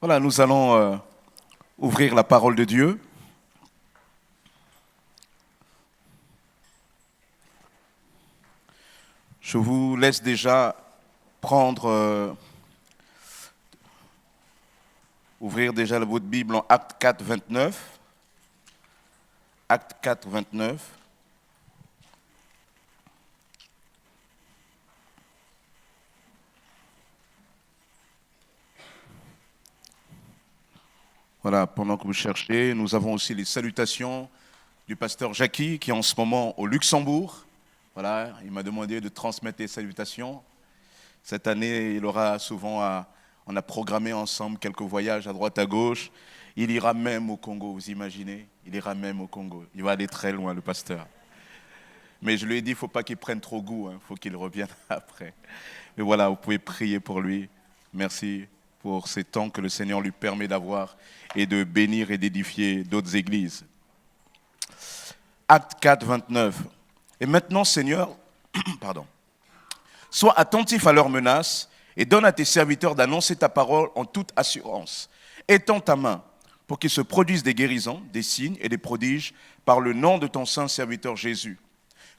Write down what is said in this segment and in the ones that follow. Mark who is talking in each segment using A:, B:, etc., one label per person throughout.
A: Voilà, nous allons ouvrir la parole de Dieu. Je vous laisse déjà prendre, ouvrir déjà votre Bible en Acte 4, 29. Acte 4, 29. Voilà, pendant que vous cherchez, nous avons aussi les salutations du pasteur Jackie qui est en ce moment au Luxembourg. Voilà, il m'a demandé de transmettre les salutations. Cette année, il aura souvent on a programmé ensemble quelques voyages à droite à gauche. Il ira même au Congo, vous imaginez? Il ira même au Congo. Il va aller très loin, le pasteur. Mais je lui ai dit, il ne faut pas qu'il prenne trop goût, il faut qu'il revienne après. Mais voilà, vous pouvez prier pour lui. Merci pour ces temps que le Seigneur lui permet d'avoir et de bénir et d'édifier d'autres églises. Acte 4, 29. Et maintenant, Seigneur, sois attentif à leurs menaces et donne à tes serviteurs d'annoncer ta parole en toute assurance. Étends ta main pour qu'il se produise des guérisons, des signes et des prodiges par le nom de ton saint serviteur Jésus.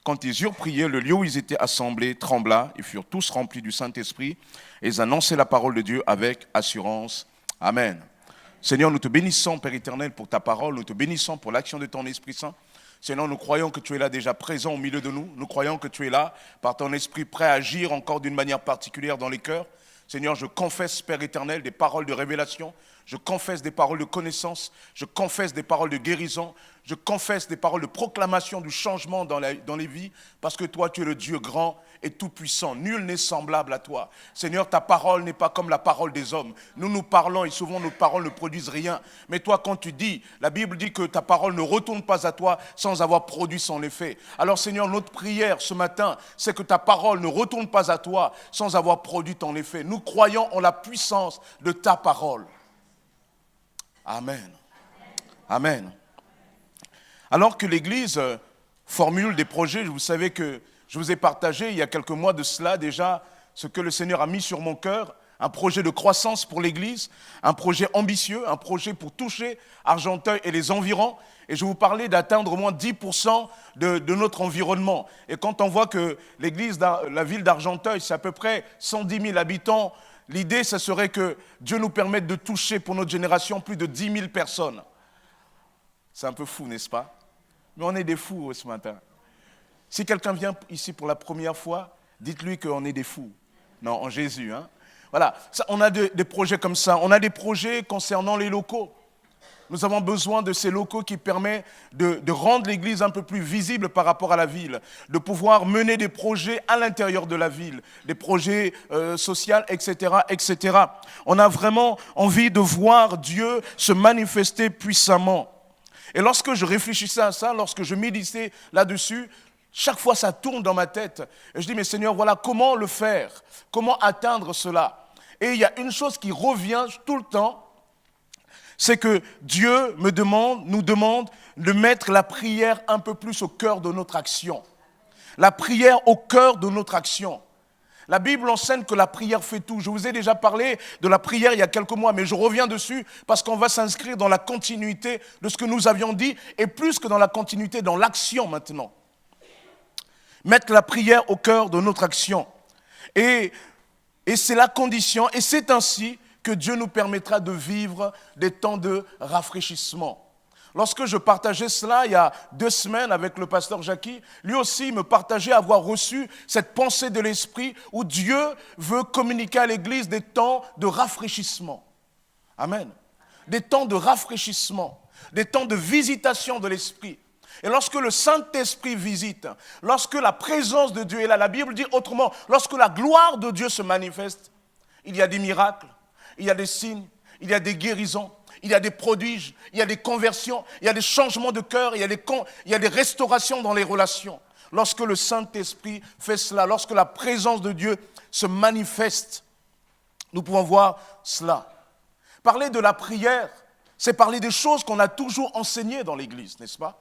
A: Quand ils eurent prié, le lieu où ils étaient assemblés trembla, ils furent tous remplis du Saint-Esprit et ils annonçaient la parole de Dieu avec assurance. Amen. Seigneur, nous te bénissons, Père éternel, pour ta parole, nous te bénissons pour l'action de ton Esprit Saint. Seigneur, nous croyons que tu es là déjà présent au milieu de nous. Nous croyons que tu es là par ton esprit prêt à agir encore d'une manière particulière dans les cœurs. Seigneur, je confesse, Père éternel, des paroles de révélation. Je confesse des paroles de connaissance. Je confesse des paroles de guérison. Je confesse des paroles de proclamation du changement dans les vies. Parce que toi, tu es le Dieu grand et tout-puissant. Nul n'est semblable à toi. Seigneur, ta parole n'est pas comme la parole des hommes. Nous parlons et souvent nos paroles ne produisent rien. Mais toi, quand tu dis, la Bible dit que ta parole ne retourne pas à toi sans avoir produit son effet. Alors Seigneur, notre prière ce matin, c'est que ta parole ne retourne pas à toi sans avoir produit ton effet. Nous croyons en la puissance de ta parole. Amen. Amen. Alors que l'Église formule des projets, vous savez que je vous ai partagé il y a quelques mois de cela déjà ce que le Seigneur a mis sur mon cœur, un projet de croissance pour l'Église, un projet ambitieux, un projet pour toucher Argenteuil et les environs. Et je vous parlais d'atteindre au moins 10% de notre environnement. Et quand on voit que l'Église, la ville d'Argenteuil, c'est à peu près 110 000 habitants, l'idée, ce serait que Dieu nous permette de toucher pour notre génération plus de 10 000 personnes. C'est un peu fou, n'est-ce pas? Mais on est des fous ce matin. Si quelqu'un vient ici pour la première fois, dites-lui qu'on est des fous. Non, en Jésus. Voilà, on a des projets comme ça. On a des projets concernant les locaux. Nous avons besoin de ces locaux qui permettent de rendre l'Église un peu plus visible par rapport à la ville, de pouvoir mener des projets à l'intérieur de la ville, des projets sociaux, etc., etc. On a vraiment envie de voir Dieu se manifester puissamment. Et lorsque je réfléchissais à ça, lorsque je méditais là-dessus, chaque fois ça tourne dans ma tête. Et je dis, mais Seigneur, voilà, comment le faire? Comment atteindre cela? Et il y a une chose qui revient tout le temps, c'est que Dieu nous demande de mettre la prière un peu plus au cœur de notre action. La prière au cœur de notre action. La Bible enseigne que la prière fait tout. Je vous ai déjà parlé de la prière il y a quelques mois, mais je reviens dessus parce qu'on va s'inscrire dans la continuité de ce que nous avions dit et plus que dans la continuité, dans l'action maintenant. Mettre la prière au cœur de notre action. Et c'est la condition, et c'est ainsi que Dieu nous permettra de vivre des temps de rafraîchissement. Lorsque je partageais cela il y a 2 semaines avec le pasteur Jackie, lui aussi me partageait avoir reçu cette pensée de l'Esprit où Dieu veut communiquer à l'Église des temps de rafraîchissement. Amen. Des temps de rafraîchissement, des temps de visitation de l'Esprit. Et lorsque le Saint-Esprit visite, lorsque la présence de Dieu est là, la Bible dit autrement, lorsque la gloire de Dieu se manifeste, il y a des miracles, il y a des signes, il y a des guérisons, il y a des prodiges, il y a des conversions, il y a des changements de cœur, il y a des restaurations dans les relations. Lorsque le Saint-Esprit fait cela, lorsque la présence de Dieu se manifeste, nous pouvons voir cela. Parler de la prière, c'est parler des choses qu'on a toujours enseignées dans l'Église, n'est-ce pas?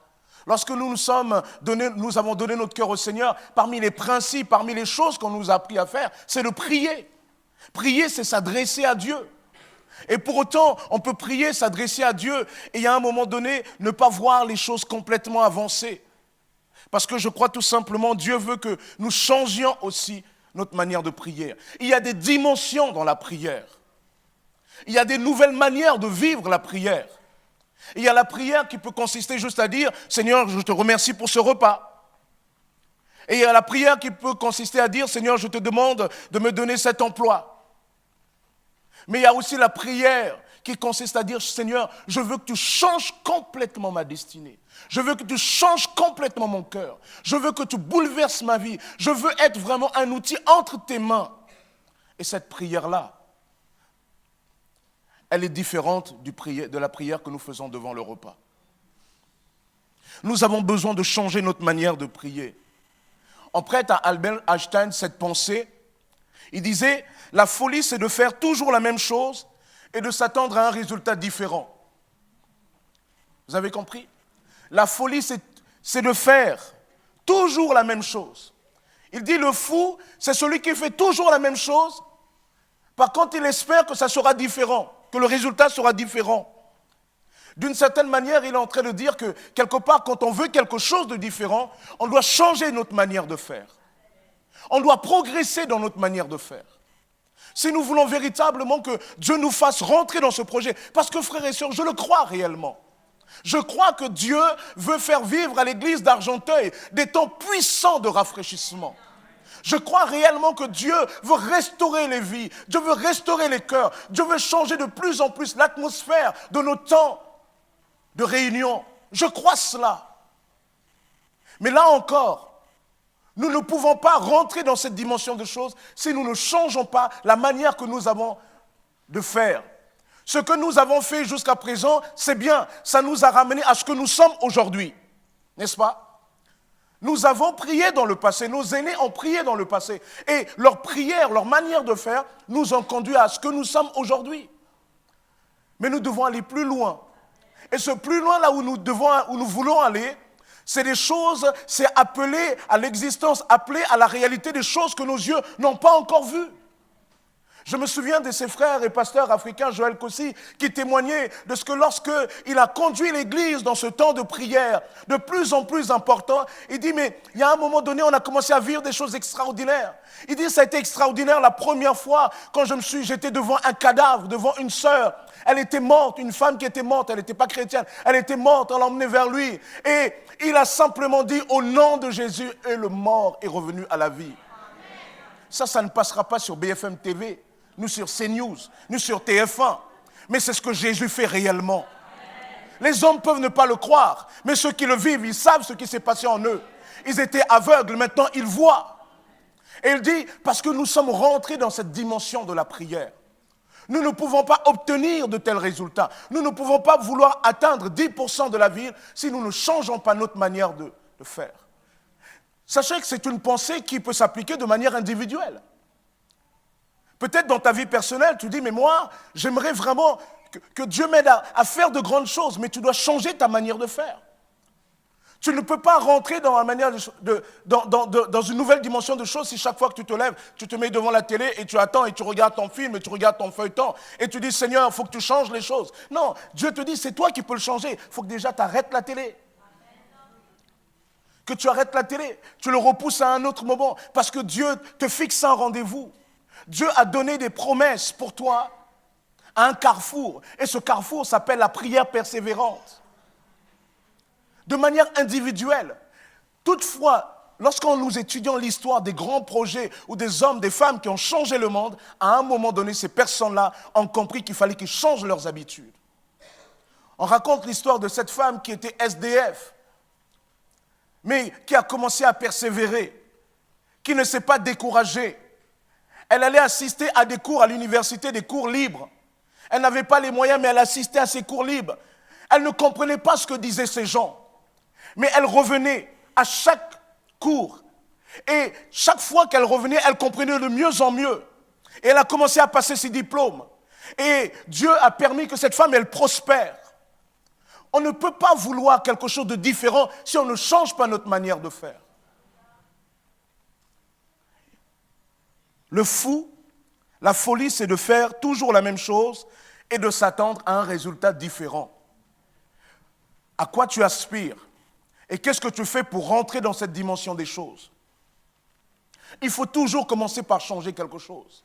A: Lorsque nous avons donné notre cœur au Seigneur, parmi les principes, parmi les choses qu'on nous a appris à faire, c'est de prier. Prier, c'est s'adresser à Dieu. Et pour autant, on peut prier, s'adresser à Dieu, et à un moment donné, ne pas voir les choses complètement avancées. Parce que je crois tout simplement, Dieu veut que nous changions aussi notre manière de prier. Il y a des dimensions dans la prière. Il y a des nouvelles manières de vivre la prière. Il y a la prière qui peut consister juste à dire, Seigneur, je te remercie pour ce repas. Et il y a la prière qui peut consister à dire, Seigneur, je te demande de me donner cet emploi. Mais il y a aussi la prière qui consiste à dire, Seigneur, je veux que tu changes complètement ma destinée. Je veux que tu changes complètement mon cœur. Je veux que tu bouleverses ma vie. Je veux être vraiment un outil entre tes mains. Et cette prière-là, elle est différente de la prière que nous faisons devant le repas. Nous avons besoin de changer notre manière de prier. On prête à Albert Einstein cette pensée. Il disait, la folie, c'est de faire toujours la même chose et de s'attendre à un résultat différent. Vous avez compris? La folie, c'est de faire toujours la même chose. Il dit, le fou, c'est celui qui fait toujours la même chose. Par contre, il espère que ça sera différent, que le résultat sera différent. D'une certaine manière, il est en train de dire que, quelque part, quand on veut quelque chose de différent, on doit changer notre manière de faire. On doit progresser dans notre manière de faire. Si nous voulons véritablement que Dieu nous fasse rentrer dans ce projet, parce que frères et sœurs, je le crois réellement. Je crois que Dieu veut faire vivre à l'église d'Argenteuil des temps puissants de rafraîchissement. Je crois réellement que Dieu veut restaurer les vies, Dieu veut restaurer les cœurs, Dieu veut changer de plus en plus l'atmosphère de nos temps de réunion. Je crois cela. Mais là encore, nous ne pouvons pas rentrer dans cette dimension de choses si nous ne changeons pas la manière que nous avons de faire. Ce que nous avons fait jusqu'à présent, c'est bien. Ça nous a ramené à ce que nous sommes aujourd'hui. N'est-ce pas? Nous avons prié dans le passé. Nos aînés ont prié dans le passé. Et leur prière, leur manière de faire, nous ont conduit à ce que nous sommes aujourd'hui. Mais nous devons aller plus loin. Et ce plus loin là où nous voulons aller, c'est des choses, c'est appeler à l'existence, appeler à la réalité des choses que nos yeux n'ont pas encore vues. Je me souviens de ses frères et pasteurs africains, Joël Kossi, qui témoignait de ce que lorsqu'il a conduit l'église dans ce temps de prière, de plus en plus important, il dit, mais il y a un moment donné, on a commencé à vivre des choses extraordinaires. Il dit, ça a été extraordinaire la première fois quand j'étais devant un cadavre, devant une sœur. Elle était morte, une femme qui était morte, elle n'était pas chrétienne, elle était morte, on l'a emmenée vers lui. Et il a simplement dit, au nom de Jésus, et le mort est revenu à la vie. Ça ne passera pas sur BFM TV. Nous sur CNews, nous sur TF1. Mais c'est ce que Jésus fait réellement. Les hommes peuvent ne pas le croire, mais ceux qui le vivent, ils savent ce qui s'est passé en eux. Ils étaient aveugles, maintenant ils voient. Et il dit, parce que nous sommes rentrés dans cette dimension de la prière. Nous ne pouvons pas obtenir de tels résultats. Nous ne pouvons pas vouloir atteindre 10% de la ville si nous ne changeons pas notre manière de faire. Sachez que c'est une pensée qui peut s'appliquer de manière individuelle. Peut-être dans ta vie personnelle, tu dis, mais moi, j'aimerais vraiment que Dieu m'aide à faire de grandes choses, mais tu dois changer ta manière de faire. Tu ne peux pas rentrer dans dans une nouvelle dimension de choses si chaque fois que tu te lèves, tu te mets devant la télé et tu attends et tu regardes ton film et tu regardes ton feuilleton et tu dis, Seigneur, il faut que tu changes les choses. Non, Dieu te dit, c'est toi qui peux le changer. Il faut que déjà tu arrêtes la télé. Que tu arrêtes la télé, tu le repousses à un autre moment parce que Dieu te fixe un rendez-vous. Dieu a donné des promesses pour toi à un carrefour. Et ce carrefour s'appelle la prière persévérante. De manière individuelle. Toutefois, lorsqu'on nous étudions l'histoire des grands projets ou des hommes, des femmes qui ont changé le monde, à un moment donné, ces personnes-là ont compris qu'il fallait qu'ils changent leurs habitudes. On raconte l'histoire de cette femme qui était SDF, mais qui a commencé à persévérer, qui ne s'est pas découragée. Elle allait assister à des cours à l'université, des cours libres. Elle n'avait pas les moyens, mais elle assistait à ces cours libres. Elle ne comprenait pas ce que disaient ces gens. Mais elle revenait à chaque cours. Et chaque fois qu'elle revenait, elle comprenait de mieux en mieux. Et elle a commencé à passer ses diplômes. Et Dieu a permis que cette femme, elle prospère. On ne peut pas vouloir quelque chose de différent si on ne change pas notre manière de faire. Le fou, la folie, c'est de faire toujours la même chose et de s'attendre à un résultat différent. À quoi tu aspires et qu'est-ce que tu fais pour rentrer dans cette dimension des choses? Il faut toujours commencer par changer quelque chose.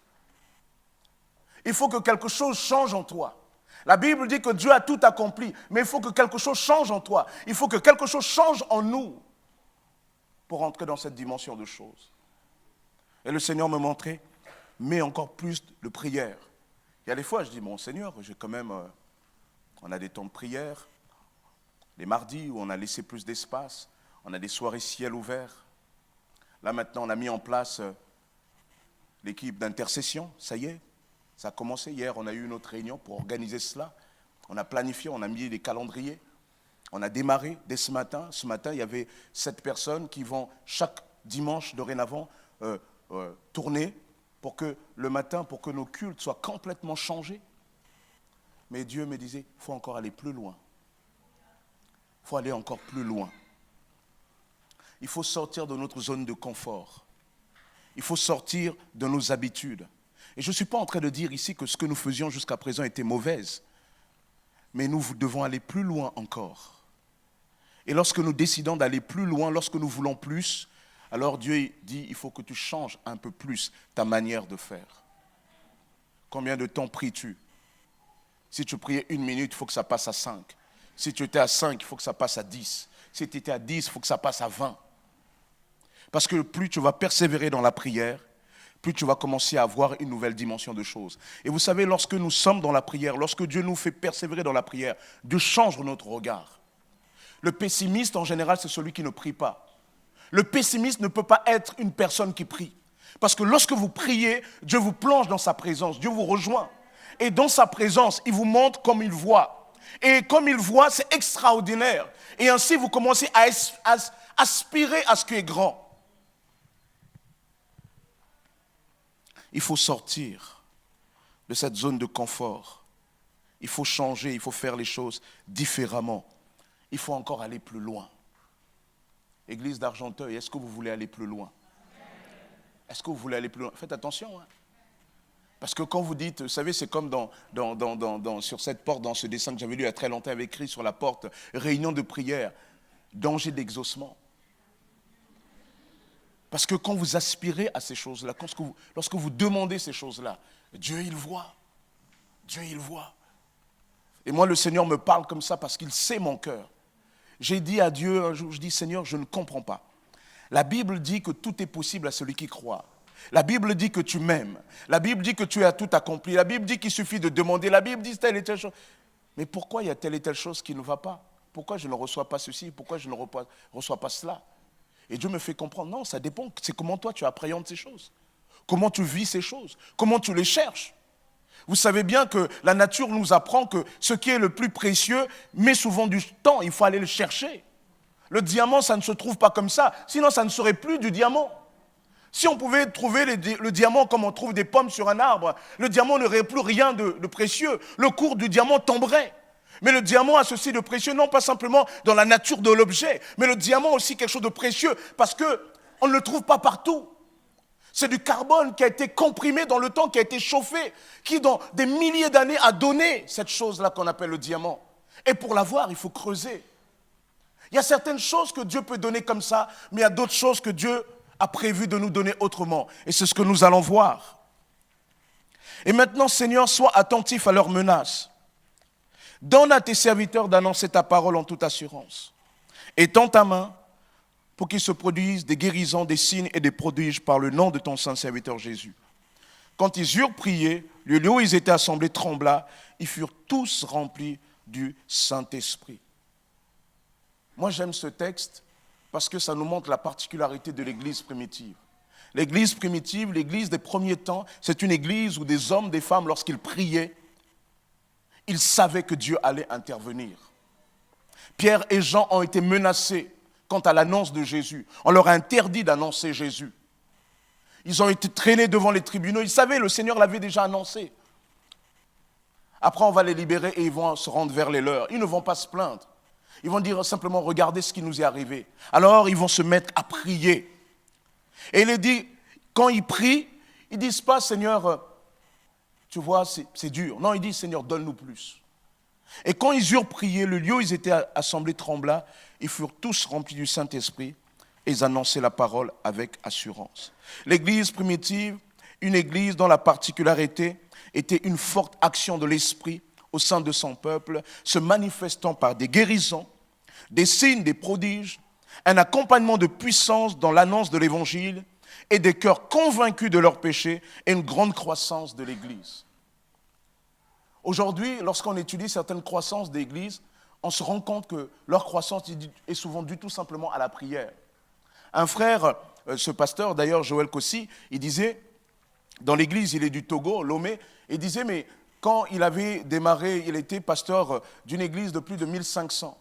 A: Il faut que quelque chose change en toi. La Bible dit que Dieu a tout accompli, mais il faut que quelque chose change en toi. Il faut que quelque chose change en nous pour entrer dans cette dimension de choses. Et le Seigneur me montrait, mets encore plus de prière. Il y a des fois, je dis, mon Seigneur, j'ai quand même, on a des temps de prière, les mardis où on a laissé plus d'espace, on a des soirées ciel ouvert. Là maintenant, on a mis en place l'équipe d'intercession, ça y est, ça a commencé. Hier, on a eu une autre réunion pour organiser cela. On a planifié, on a mis des calendriers. On a démarré dès ce matin. Ce matin, il y avait 7 personnes qui vont chaque dimanche dorénavant tourner pour que le matin, pour que nos cultes soient complètement changés. Mais Dieu me disait, il faut encore aller plus loin. Il faut aller encore plus loin. Il faut sortir de notre zone de confort. Il faut sortir de nos habitudes. Et je ne suis pas en train de dire ici que ce que nous faisions jusqu'à présent était mauvaise. Mais nous devons aller plus loin encore. Et lorsque nous décidons d'aller plus loin, lorsque nous voulons plus, alors Dieu dit, il faut que tu changes un peu plus ta manière de faire. Combien de temps pries-tu? Si tu priais 1 minute, il faut que ça passe à 5. Si tu étais à 5, il faut que ça passe à 10. Si tu étais à 10, il faut que ça passe à 20. Parce que plus tu vas persévérer dans la prière, plus tu vas commencer à avoir une nouvelle dimension de choses. Et vous savez, lorsque nous sommes dans la prière, lorsque Dieu nous fait persévérer dans la prière, Dieu change notre regard. Le pessimiste, en général, c'est celui qui ne prie pas. Le pessimiste ne peut pas être une personne qui prie. Parce que lorsque vous priez, Dieu vous plonge dans sa présence, Dieu vous rejoint. Et dans sa présence, il vous montre comme il voit. Et comme il voit, c'est extraordinaire. Et ainsi, vous commencez à aspirer à ce qui est grand. Il faut sortir de cette zone de confort. Il faut changer, il faut faire les choses différemment. Il faut encore aller plus loin. Église d'Argenteuil, est-ce que vous voulez aller plus loin? Est-ce que vous voulez aller plus loin? Faites attention. Parce que quand vous dites, vous savez, c'est comme sur cette porte, dans ce dessin que j'avais lu il y a très longtemps, avec écrit sur la porte, réunion de prière, danger d'exaucement. Parce que quand vous aspirez à ces choses-là, lorsque vous demandez ces choses-là, Dieu, il voit. Dieu, il voit. Et moi, le Seigneur me parle comme ça parce qu'il sait mon cœur. J'ai dit à Dieu un jour, je dis, Seigneur, je ne comprends pas. La Bible dit que tout est possible à celui qui croit. La Bible dit que tu m'aimes. La Bible dit que tu as tout accompli. La Bible dit qu'il suffit de demander. La Bible dit telle et telle chose. Mais pourquoi il y a telle et telle chose qui ne va pas? Pourquoi je ne reçois pas ceci? Pourquoi je ne reçois pas cela? Et Dieu me fait comprendre, non, ça dépend. C'est comment toi tu appréhendes ces choses. Comment tu vis ces choses. Comment tu les cherches. Vous savez bien que la nature nous apprend que ce qui est le plus précieux met souvent du temps. Il faut aller le chercher. Le diamant, ça ne se trouve pas comme ça. Sinon, ça ne serait plus du diamant. Si on pouvait trouver le diamant comme on trouve des pommes sur un arbre, le diamant n'aurait plus rien de précieux. Le cours du diamant tomberait. Mais le diamant a ceci de précieux, non pas simplement dans la nature de l'objet, mais le diamant a aussi quelque chose de précieux parce qu'on ne le trouve pas partout. C'est du carbone qui a été comprimé dans le temps, qui a été chauffé, qui dans des milliers d'années a donné cette chose-là qu'on appelle le diamant. Et pour l'avoir, il faut creuser. Il y a certaines choses que Dieu peut donner comme ça, mais il y a d'autres choses que Dieu a prévu de nous donner autrement. Et c'est ce que nous allons voir. Et maintenant, Seigneur, sois attentif à leurs menaces. Donne à tes serviteurs d'annoncer ta parole en toute assurance. Étends ta main pour qu'il se produise des guérisons, des signes et des prodiges par le nom de ton saint serviteur Jésus. Quand ils eurent prié, le lieu où ils étaient assemblés trembla. Ils furent tous remplis du Saint-Esprit. Moi, j'aime ce texte parce que ça nous montre la particularité de l'Église primitive. L'Église primitive, l'Église des premiers temps, c'est une Église où des hommes, des femmes, lorsqu'ils priaient, ils savaient que Dieu allait intervenir. Pierre et Jean ont été menacés quant à l'annonce de Jésus. On leur a interdit d'annoncer Jésus. Ils ont été traînés devant les tribunaux. Ils savaient, le Seigneur l'avait déjà annoncé. Après, on va les libérer et ils vont se rendre vers les leurs. Ils ne vont pas se plaindre. Ils vont dire simplement, regardez ce qui nous est arrivé. Alors, ils vont se mettre à prier. Et il est dit, quand ils prient, ils ne disent pas, Seigneur, tu vois, c'est dur. Non, il dit, Seigneur, donne-nous plus. Et quand ils eurent prié, le lieu où ils étaient assemblés trembla, ils furent tous remplis du Saint-Esprit et ils annonçaient la parole avec assurance. L'église primitive, une église dont la particularité était une forte action de l'Esprit au sein de son peuple, se manifestant par des guérisons, des signes, des prodiges, un accompagnement de puissance dans l'annonce de l'Évangile et des cœurs convaincus de leurs péchés et une grande croissance de l'Église. Aujourd'hui, lorsqu'on étudie certaines croissances d'Église, on se rend compte que leur croissance est souvent due tout simplement à la prière. Un frère, ce pasteur, d'ailleurs Joël Kossi, il disait, dans l'église, il est du Togo, Lomé, il disait, mais quand il avait démarré, il était pasteur d'une église de plus de 1500.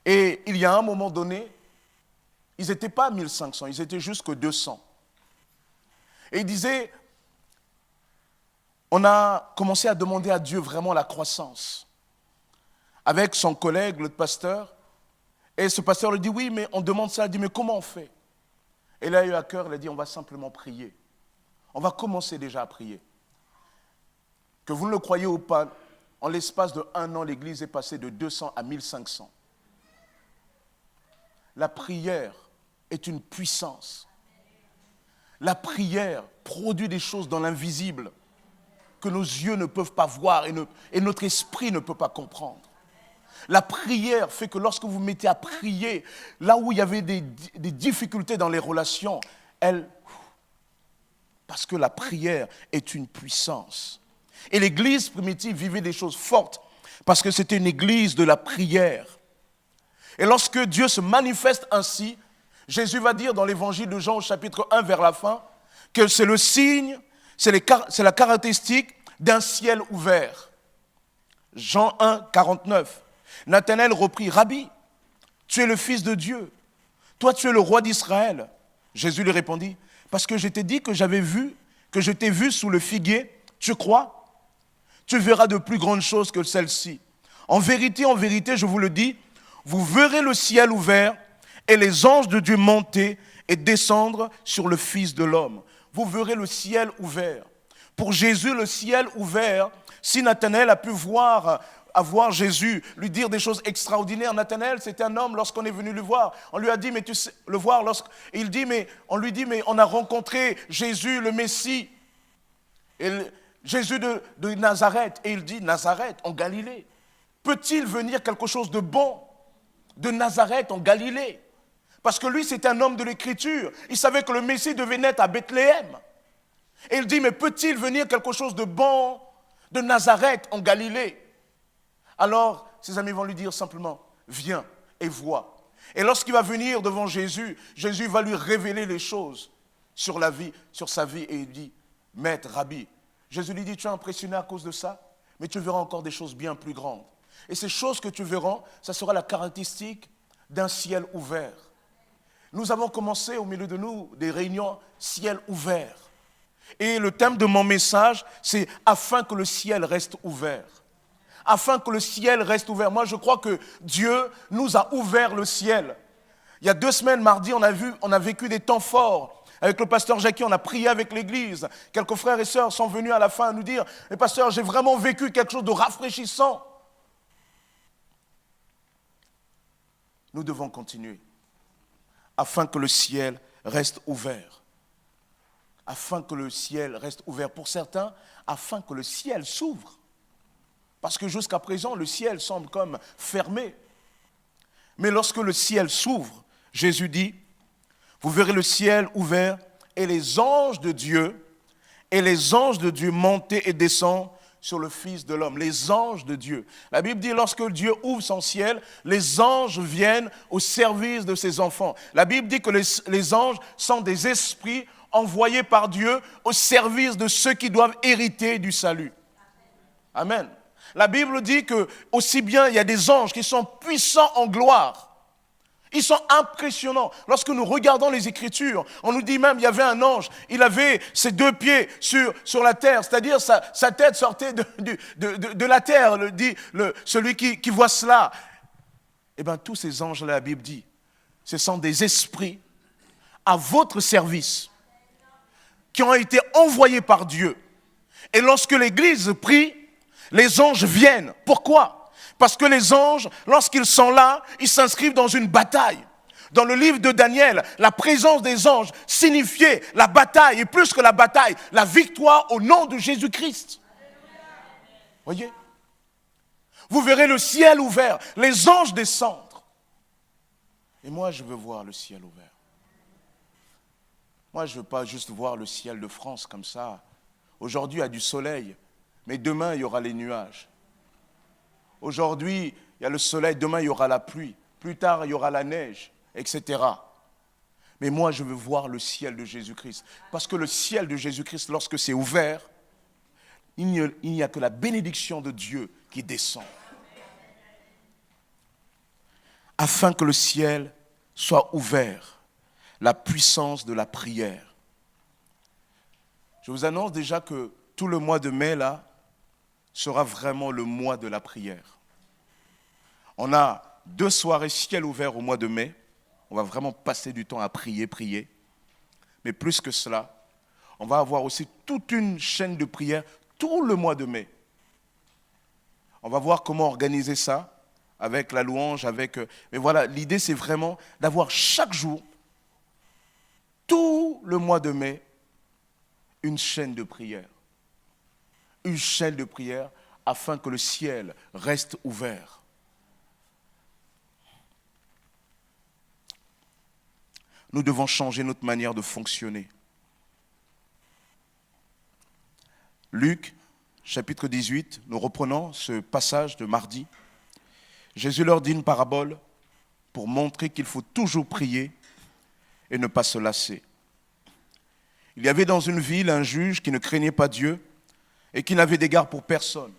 A: Et il y a un moment donné, ils n'étaient pas 1500, ils étaient jusque 200. Et il disait, on a commencé à demander à Dieu vraiment la croissance. Avec son collègue, le pasteur, et ce pasteur lui dit, oui, mais on demande ça, il dit, mais comment on fait? Et là, il a eu à cœur, il a dit, on va simplement prier. On va commencer déjà à prier. Que vous ne le croyez ou pas, en l'espace de 1 an, l'église est passée de 200 à 1500. La prière est une puissance. La prière produit des choses dans l'invisible que nos yeux ne peuvent pas voir et notre esprit ne peut pas comprendre. La prière fait que lorsque vous vous mettez à prier, là où il y avait des difficultés dans les relations, parce que la prière est une puissance. Et l'église primitive vivait des choses fortes parce que c'était une église de la prière. Et lorsque Dieu se manifeste ainsi, Jésus va dire dans l'évangile de Jean au chapitre 1 vers la fin que c'est le signe, c'est la caractéristique d'un ciel ouvert. Jean 1, 49. Nathanaël reprit, Rabbi, tu es le Fils de Dieu, toi tu es le roi d'Israël. Jésus lui répondit, parce que je t'ai dit que je t'ai vu sous le figuier, tu crois? Tu verras de plus grandes choses que celles-ci. En vérité, je vous le dis, vous verrez le ciel ouvert et les anges de Dieu monter et descendre sur le Fils de l'homme. Vous verrez le ciel ouvert. Pour Jésus, le ciel ouvert, si Nathanaël a pu voir Jésus, lui dire des choses extraordinaires. Nathanaël, c'était un homme, lorsqu'on est venu le voir, on lui a dit, mais tu sais, le voir, on lui dit, mais on a rencontré Jésus, le Messie, et Jésus de Nazareth. Et il dit, Nazareth, en Galilée. Peut-il venir quelque chose de bon de Nazareth, en Galilée? Parce que lui, c'était un homme de l'Écriture. Il savait que le Messie devait naître à Bethléem. Et il dit, mais peut-il venir quelque chose de bon de Nazareth, en Galilée? Alors, ses amis vont lui dire simplement, viens et vois. Et lorsqu'il va venir devant Jésus, Jésus va lui révéler les choses sur sa vie, et il dit, Maître, Rabbi. Jésus lui dit, tu es impressionné à cause de ça, mais tu verras encore des choses bien plus grandes. Et ces choses que tu verras, ça sera la caractéristique d'un ciel ouvert. Nous avons commencé au milieu de nous des réunions ciel ouvert. Et le thème de mon message, c'est afin que le ciel reste ouvert. Afin que le ciel reste ouvert. Moi, je crois que Dieu nous a ouvert le ciel. Il y a 2 semaines, mardi, on a vécu des temps forts. Avec le pasteur Jackie, on a prié avec l'église. Quelques frères et sœurs sont venus à la fin nous dire, mais pasteur, j'ai vraiment vécu quelque chose de rafraîchissant. Nous devons continuer. Afin que le ciel reste ouvert. Afin que le ciel reste ouvert. Pour certains, afin que le ciel s'ouvre. Parce que jusqu'à présent, le ciel semble comme fermé. Mais lorsque le ciel s'ouvre, Jésus dit, vous verrez le ciel ouvert et les anges de Dieu monter et descendre sur le Fils de l'homme. Les anges de Dieu. La Bible dit, lorsque Dieu ouvre son ciel, les anges viennent au service de ses enfants. La Bible dit que les anges sont des esprits envoyés par Dieu au service de ceux qui doivent hériter du salut. Amen. La Bible dit que aussi bien il y a des anges qui sont puissants en gloire. Ils sont impressionnants. Lorsque nous regardons les Écritures, on nous dit même, il y avait un ange, il avait ses 2 pieds sur la terre, c'est-à-dire sa tête sortait de la terre, celui qui voit cela. Eh bien, tous ces anges-là, la Bible dit, ce sont des esprits à votre service, qui ont été envoyés par Dieu. Et lorsque l'Église prie, les anges viennent. Pourquoi? Parce que les anges, lorsqu'ils sont là, ils s'inscrivent dans une bataille. Dans le livre de Daniel, la présence des anges signifiait la bataille, et plus que la bataille, la victoire au nom de Jésus-Christ. Voyez? Vous verrez le ciel ouvert, les anges descendre. Et moi, je veux voir le ciel ouvert. Moi, je ne veux pas juste voir le ciel de France comme ça. Aujourd'hui, il y a du soleil, mais demain, il y aura les nuages. Aujourd'hui, il y a le soleil, demain, il y aura la pluie. Plus tard, il y aura la neige, etc. Mais moi, je veux voir le ciel de Jésus-Christ. Parce que le ciel de Jésus-Christ, lorsque c'est ouvert, il n'y a que la bénédiction de Dieu qui descend. Afin que le ciel soit ouvert, la puissance de la prière. Je vous annonce déjà que tout le mois de mai, là, sera vraiment le mois de la prière. On a 2 soirées ciel ouvert au mois de mai. On va vraiment passer du temps à prier. Mais plus que cela, on va avoir aussi toute une chaîne de prière tout le mois de mai. On va voir comment organiser ça avec la louange, mais voilà, l'idée c'est vraiment d'avoir chaque jour, tout le mois de mai, une chaîne de prière. Une chaîne de prière afin que le ciel reste ouvert. Nous devons changer notre manière de fonctionner. Luc, chapitre 18, nous reprenons ce passage de mardi. Jésus leur dit une parabole pour montrer qu'il faut toujours prier et ne pas se lasser. Il y avait dans une ville un juge qui ne craignait pas Dieu et qui n'avait d'égard pour personne.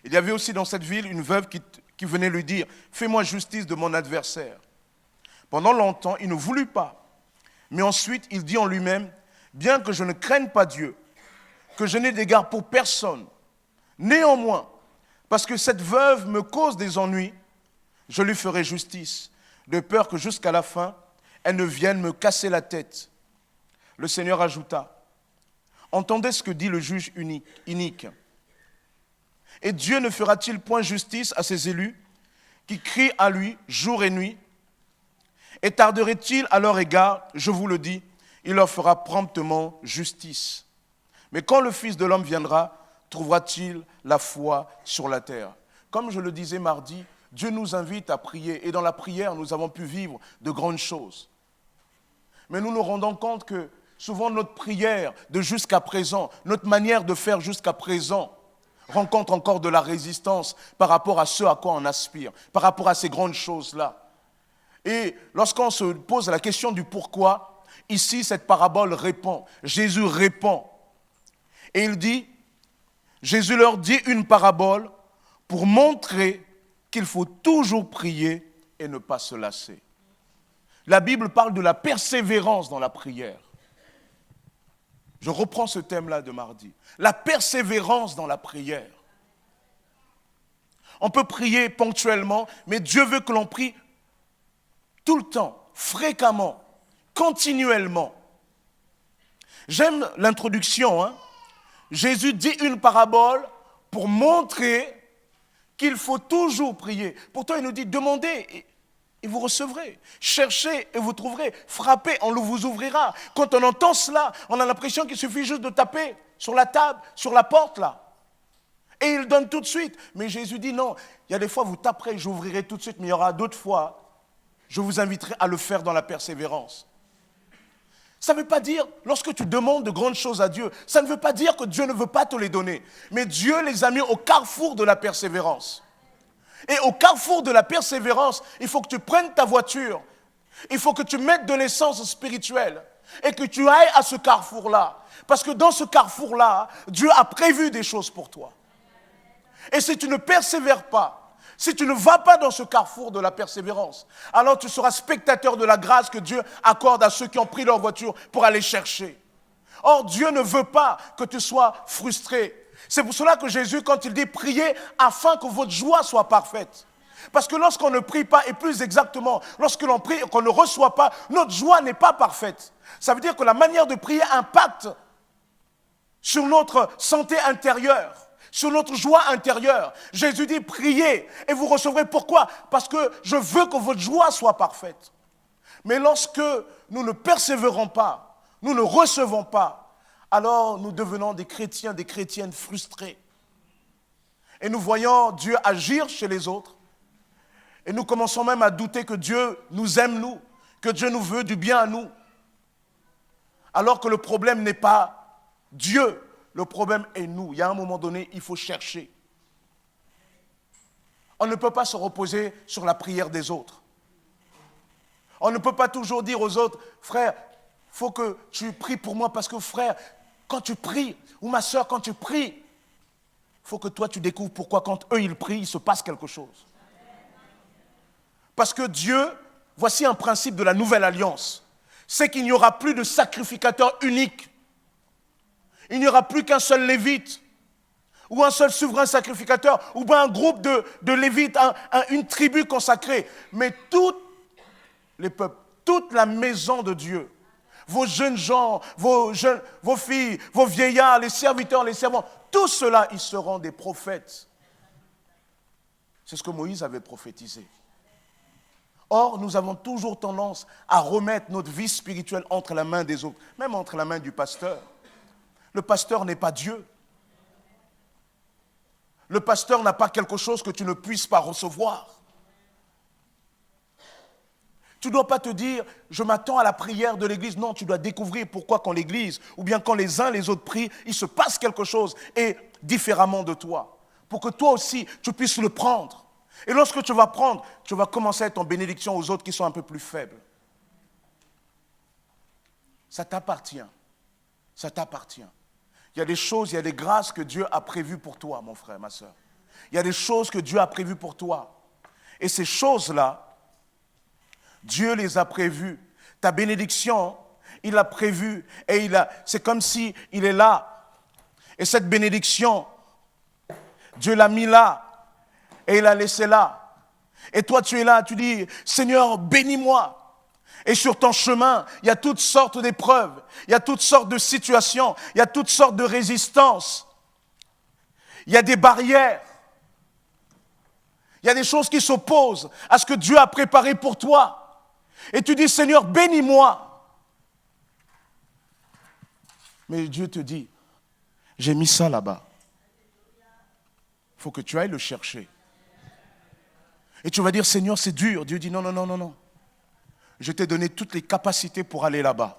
A: Il y avait aussi dans cette ville une veuve qui venait lui dire « Fais-moi justice de mon adversaire ». Pendant longtemps, il ne voulut pas. Mais ensuite, il dit en lui-même « Bien que je ne craigne pas Dieu, que je n'ai d'égard pour personne, néanmoins, parce que cette veuve me cause des ennuis, je lui ferai justice, de peur que jusqu'à la fin, elle ne vienne me casser la tête. » Le Seigneur ajouta, « Entendez ce que dit le juge inique. Et Dieu ne fera-t-il point justice à ses élus qui crient à lui jour et nuit? Et tarderait-il à leur égard? Je vous le dis, il leur fera promptement justice. Mais quand le Fils de l'homme viendra, trouvera-t-il la foi sur la terre? » Comme je le disais mardi, Dieu nous invite à prier. Et dans la prière, nous avons pu vivre de grandes choses. Mais nous nous rendons compte que souvent notre prière de jusqu'à présent, notre manière de faire jusqu'à présent, rencontre encore de la résistance par rapport à ce à quoi on aspire, par rapport à ces grandes choses-là. Et lorsqu'on se pose la question du pourquoi, ici cette parabole répond. Jésus répond. Et il dit, Jésus leur dit une parabole pour montrer qu'il faut toujours prier et ne pas se lasser. La Bible parle de la persévérance dans la prière. Je reprends ce thème-là de mardi. La persévérance dans la prière. On peut prier ponctuellement, mais Dieu veut que l'on prie tout le temps, fréquemment, continuellement. J'aime l'introduction. Jésus dit une parabole pour montrer qu'il faut toujours prier. Pourtant, il nous dit, demandez et vous recevrez. Cherchez et vous trouverez. Frappez, on vous ouvrira. Quand on entend cela, on a l'impression qu'il suffit juste de taper sur la table, sur la porte là. Et il donne tout de suite. Mais Jésus dit non, il y a des fois vous taperez, j'ouvrirai tout de suite, mais il y aura d'autres fois, je vous inviterai à le faire dans la persévérance. Ça ne veut pas dire, lorsque tu demandes de grandes choses à Dieu, ça ne veut pas dire que Dieu ne veut pas te les donner. Mais Dieu les a mis au carrefour de la persévérance. Et au carrefour de la persévérance, il faut que tu prennes ta voiture, il faut que tu mettes de l'essence spirituelle et que tu ailles à ce carrefour-là. Parce que dans ce carrefour-là, Dieu a prévu des choses pour toi. Et si tu ne persévères pas, si tu ne vas pas dans ce carrefour de la persévérance, alors tu seras spectateur de la grâce que Dieu accorde à ceux qui ont pris leur voiture pour aller chercher. Or, Dieu ne veut pas que tu sois frustré. C'est pour cela que Jésus, quand il dit « priez afin que votre joie soit parfaite », parce que lorsqu'on ne prie pas, et plus exactement, lorsque l'on prie et qu'on ne reçoit pas, notre joie n'est pas parfaite. Ça veut dire que la manière de prier impacte sur notre santé intérieure, sur notre joie intérieure. Jésus dit, priez et vous recevrez. Pourquoi? Parce que je veux que votre joie soit parfaite. Mais lorsque nous ne persévérons pas, nous ne recevons pas, alors nous devenons des chrétiens, des chrétiennes frustrés. Et nous voyons Dieu agir chez les autres. Et nous commençons même à douter que Dieu nous aime, nous, que Dieu nous veut du bien à nous. Alors que le problème n'est pas Dieu, le problème est nous. Il y a un moment donné, il faut chercher. On ne peut pas se reposer sur la prière des autres. On ne peut pas toujours dire aux autres, frère, il faut que tu pries pour moi parce que frère, quand tu pries, ou ma soeur, quand tu pries, il faut que toi tu découvres pourquoi quand eux ils prient, il se passe quelque chose. Parce que Dieu, voici un principe de la nouvelle alliance, c'est qu'il n'y aura plus de sacrificateur unique. Il n'y aura plus qu'un seul lévite, ou un seul souverain sacrificateur, ou bien un groupe de lévites, une tribu consacrée. Mais tous les peuples, toute la maison de Dieu, vos jeunes gens, vos filles, vos vieillards, les serviteurs, les servants, tous ceux-là, ils seront des prophètes. C'est ce que Moïse avait prophétisé. Or, nous avons toujours tendance à remettre notre vie spirituelle entre la main des autres, même entre la main du pasteur. Le pasteur n'est pas Dieu. Le pasteur n'a pas quelque chose que tu ne puisses pas recevoir. Tu ne dois pas te dire, je m'attends à la prière de l'église. Non, tu dois découvrir pourquoi quand l'église, ou bien quand les uns les autres prient, il se passe quelque chose et différemment de toi. Pour que toi aussi, tu puisses le prendre. Et lorsque tu vas prendre, tu vas commencer à être en bénédiction aux autres qui sont un peu plus faibles. Ça t'appartient. Ça t'appartient. Il y a des choses, il y a des grâces que Dieu a prévues pour toi, mon frère, ma soeur. Il y a des choses que Dieu a prévues pour toi. Et ces choses-là, Dieu les a prévues. Ta bénédiction, il l'a prévue. Et c'est comme si il est là. Et cette bénédiction, Dieu l'a mis là. Et il l'a laissé là. Et toi, tu es là, tu dis, Seigneur, bénis-moi. Et sur ton chemin, il y a toutes sortes d'épreuves. Il y a toutes sortes de situations. Il y a toutes sortes de résistances. Il y a des barrières. Il y a des choses qui s'opposent à ce que Dieu a préparé pour toi. Et tu dis, Seigneur, bénis-moi. Mais Dieu te dit, j'ai mis ça là-bas. Il faut que tu ailles le chercher. Et tu vas dire, Seigneur, c'est dur. Dieu dit, non, non, non, non, non. Je t'ai donné toutes les capacités pour aller là-bas.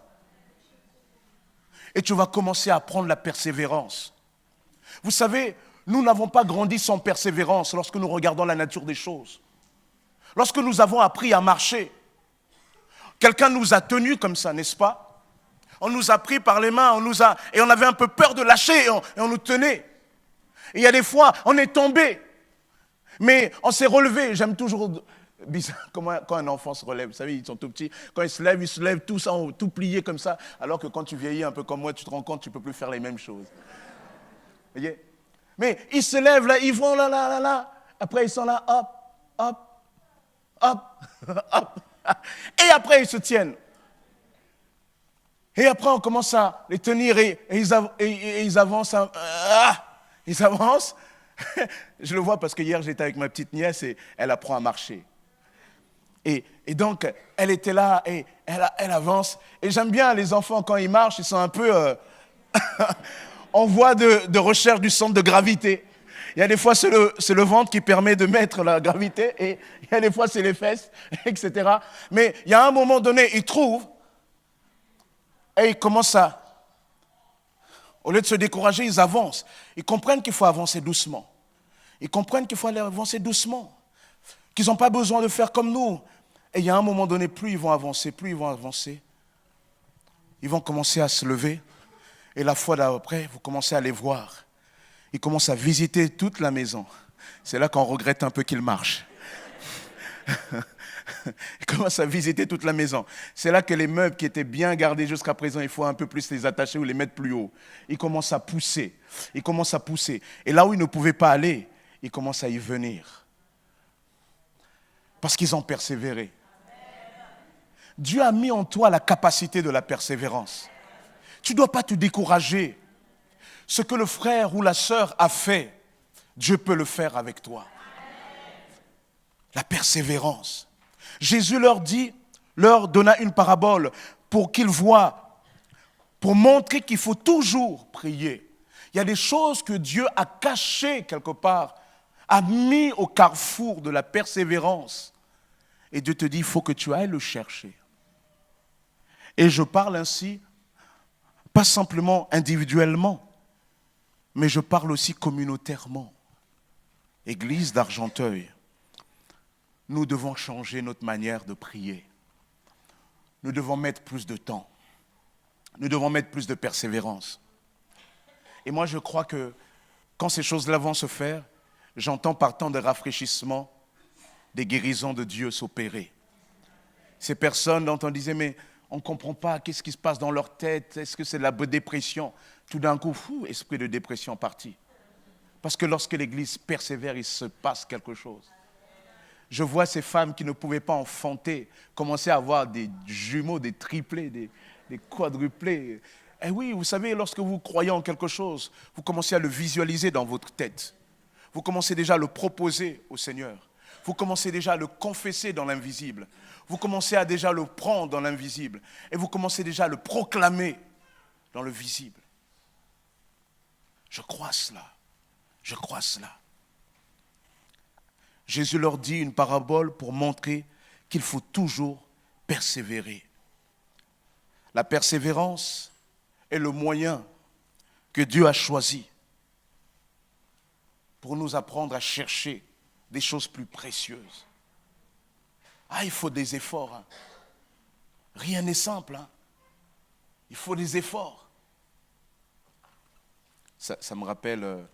A: Et tu vas commencer à apprendre la persévérance. Vous savez, nous n'avons pas grandi sans persévérance lorsque nous regardons la nature des choses. Lorsque nous avons appris à marcher, quelqu'un nous a tenus comme ça, n'est-ce pas? On nous a pris par les mains, et on avait un peu peur de lâcher, et on nous tenait. Et il y a des fois, on est tombé, mais on s'est relevé. J'aime toujours bizarre quand un enfant se relève. Vous savez, ils sont tout petits. Quand ils se lèvent tous tout pliés comme ça, alors que quand tu vieillis un peu comme moi, tu te rends compte que tu ne peux plus faire les mêmes choses. Vous voyez? Mais ils se lèvent là, ils vont là, là, là, là. Après, ils sont là, hop, hop, hop, hop. Et après, ils se tiennent. Et après, on commence à les tenir et ils avancent. Ils avancent. Je le vois parce que hier, j'étais avec ma petite nièce et elle apprend à marcher. Et donc, elle était là et elle avance. Et j'aime bien les enfants, quand ils marchent, ils sont un peu en voie de recherche du centre de gravité. Il y a des fois, c'est le ventre qui permet de mettre la gravité, et il y a des fois, c'est les fesses, etc. Mais il y a un moment donné, ils trouvent, et ils commencent au lieu de se décourager, ils avancent. Ils comprennent qu'il faut avancer doucement. Ils comprennent qu'il faut aller avancer doucement. Qu'ils n'ont pas besoin de faire comme nous. Et il y a un moment donné, plus ils vont avancer, ils vont commencer à se lever. Et la fois d'après, vous commencez à les voir. Ils commencent à visiter toute la maison. C'est là qu'on regrette un peu qu'ils marchent. Ils commencent à visiter toute la maison. C'est là que les meubles qui étaient bien gardés jusqu'à présent, il faut un peu plus les attacher ou les mettre plus haut. Ils commencent à pousser. Et là où ils ne pouvaient pas aller, ils commencent à y venir. Parce qu'ils ont persévéré. Dieu a mis en toi la capacité de la persévérance. Tu ne dois pas te décourager. Ce que le frère ou la sœur a fait, Dieu peut le faire avec toi. La persévérance. Jésus leur donna une parabole pour qu'ils voient, pour montrer qu'il faut toujours prier. Il y a des choses que Dieu a cachées quelque part, a mis au carrefour de la persévérance. Et Dieu te dit, il faut que tu ailles le chercher. Et je parle ainsi, pas simplement individuellement, mais je parle aussi communautairement. Église d'Argenteuil, nous devons changer notre manière de prier. Nous devons mettre plus de temps. Nous devons mettre plus de persévérance. Et moi, je crois que quand ces choses-là vont se faire, j'entends par temps de rafraîchissement des guérisons de Dieu s'opérer. Ces personnes dont on disait, mais on ne comprend pas, qu'est-ce qui se passe dans leur tête? Est-ce que c'est de la dépression? Tout d'un coup, esprit de dépression parti. Parce que lorsque l'Église persévère, il se passe quelque chose. Je vois ces femmes qui ne pouvaient pas enfanter, commencer à avoir des jumeaux, des triplés, des quadruplés. Et oui, vous savez, lorsque vous croyez en quelque chose, vous commencez à le visualiser dans votre tête. Vous commencez déjà à le proposer au Seigneur. Vous commencez déjà à le confesser dans l'invisible. Vous commencez à déjà le prendre dans l'invisible. Et vous commencez déjà à le proclamer dans le visible. Je crois cela. Je crois cela. Jésus leur dit une parabole pour montrer qu'il faut toujours persévérer. La persévérance est le moyen que Dieu a choisi pour nous apprendre à chercher des choses plus précieuses. Ah, il faut des efforts. Hein. Rien n'est simple. Hein. Il faut des efforts. Ça me rappelle...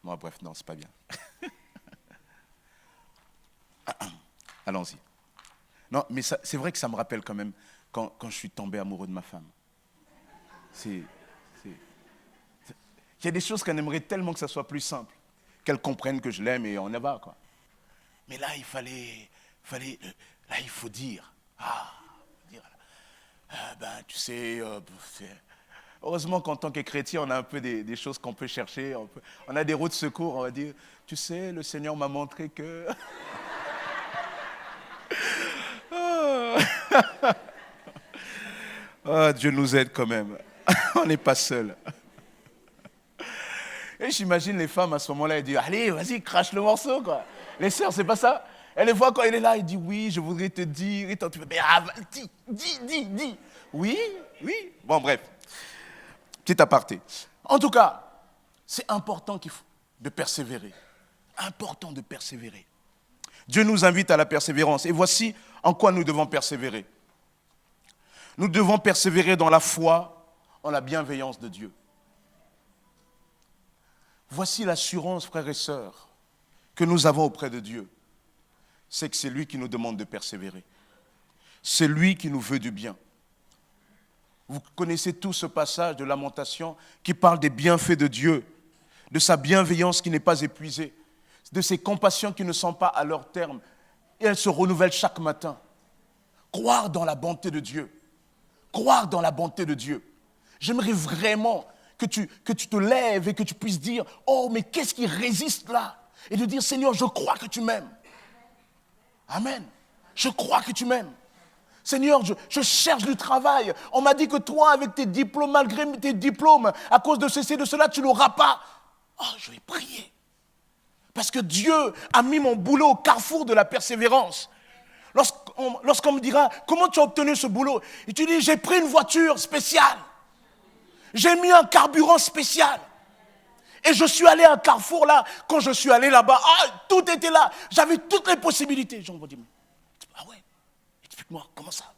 A: Bon, bref, non, c'est pas bien. Allons-y. Non, mais c'est vrai que ça me rappelle quand même quand je suis tombé amoureux de ma femme. Il y a des choses qu'on aimerait tellement que ça soit plus simple, qu'elle comprenne que je l'aime et on y va, quoi. Mais là, là, il faut dire. Tu sais, heureusement qu'en tant que chrétien, on a un peu des choses qu'on peut chercher. On a des routes de secours, on va dire, tu sais, le Seigneur m'a montré que... Oh, Dieu nous aide quand même. On n'est pas seul. Et j'imagine les femmes à ce moment-là, elles disent, allez, vas-y, crache le morceau, quoi. Les sœurs, c'est pas ça. Elle les voit quand il est là, il dit, oui, je voudrais te dire. Et tu fais, mais dis. Oui. Bon, bref. Petit aparté. En tout cas, c'est important de persévérer. Important de persévérer. Dieu nous invite à la persévérance. Et voici en quoi nous devons persévérer. Nous devons persévérer dans la foi, en la bienveillance de Dieu. Voici l'assurance, frères et sœurs, que nous avons auprès de Dieu. C'est que c'est lui qui nous demande de persévérer. C'est lui qui nous veut du bien. Vous connaissez tous ce passage de Lamentation qui parle des bienfaits de Dieu, de sa bienveillance qui n'est pas épuisée, de ses compassions qui ne sont pas à leur terme. Et elles se renouvellent chaque matin. Croire dans la bonté de Dieu. Croire dans la bonté de Dieu. J'aimerais vraiment que tu te lèves et que tu puisses dire, oh, mais qu'est-ce qui résiste là? Et de dire, Seigneur, je crois que tu m'aimes. Amen. Je crois que tu m'aimes. Seigneur, je cherche du travail. On m'a dit que toi, avec tes diplômes, malgré tes diplômes, à cause de ceci, de cela, tu n'auras pas. Oh, je vais prier. Parce que Dieu a mis mon boulot au carrefour de la persévérance. Lorsqu'on me dira, comment tu as obtenu ce boulot? Et tu dis, j'ai pris une voiture spéciale. J'ai mis un carburant spécial. Et je suis allé à un carrefour là. Quand je suis allé là-bas, tout était là. J'avais toutes les possibilités. J'en me dis, ah ouais, explique-moi, comment ça?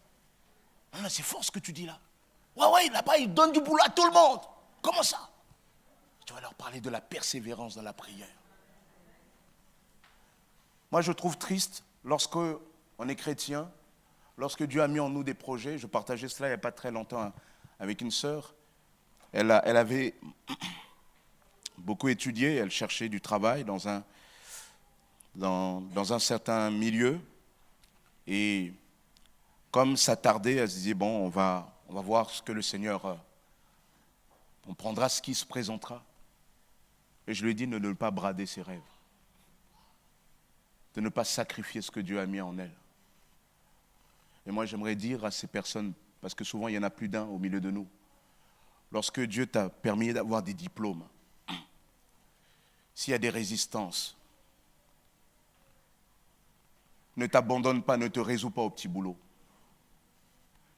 A: Non, c'est fort ce que tu dis là. Ouais, là-bas, ils donnent du boulot à tout le monde. Comment ça? Tu vas leur parler de la persévérance dans la prière. Moi, je trouve triste lorsque on est chrétien, lorsque Dieu a mis en nous des projets. Je partageais cela il n'y a pas très longtemps avec une sœur. Elle avait beaucoup étudié, elle cherchait du travail dans un certain milieu. Et comme ça tardait, elle se disait, bon, on va voir ce que le Seigneur... on prendra ce qui se présentera. Et je lui ai dit de ne pas brader ses rêves, de ne pas sacrifier ce que Dieu a mis en elle. Et moi, j'aimerais dire à ces personnes, parce que souvent, il y en a plus d'un au milieu de nous, lorsque Dieu t'a permis d'avoir des diplômes, s'il y a des résistances, ne t'abandonne pas, ne te résous pas au petit boulot.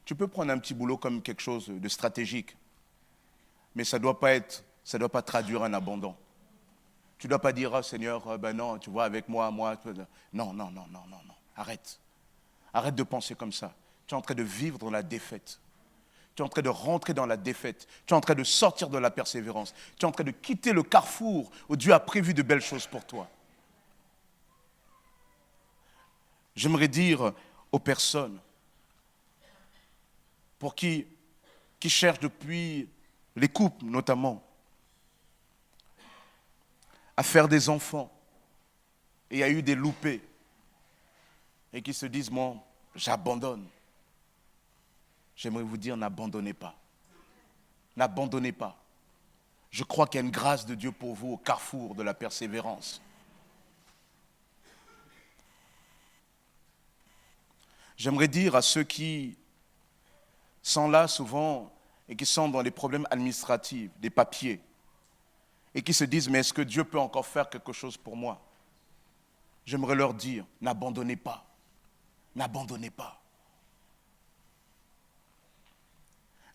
A: Tu peux prendre un petit boulot comme quelque chose de stratégique, mais ça ne doit pas traduire un abandon. Tu ne dois pas dire, oh, Seigneur, ben non, tu vois, avec moi. Non, non, non, non, non, non. Arrête. Arrête de penser comme ça. Tu es en train de vivre dans la défaite. Tu es en train de rentrer dans la défaite. Tu es en train de sortir de la persévérance. Tu es en train de quitter le carrefour où Dieu a prévu de belles choses pour toi. J'aimerais dire aux personnes pour qui cherchent depuis les couples notamment à faire des enfants et il y a eu des loupés et qui se disent, bon, j'abandonne. J'aimerais vous dire, n'abandonnez pas. N'abandonnez pas. Je crois qu'il y a une grâce de Dieu pour vous au carrefour de la persévérance. J'aimerais dire à ceux qui sont là souvent et qui sont dans les problèmes administratifs, des papiers, et qui se disent, mais est-ce que Dieu peut encore faire quelque chose pour moi? J'aimerais leur dire, n'abandonnez pas. N'abandonnez pas.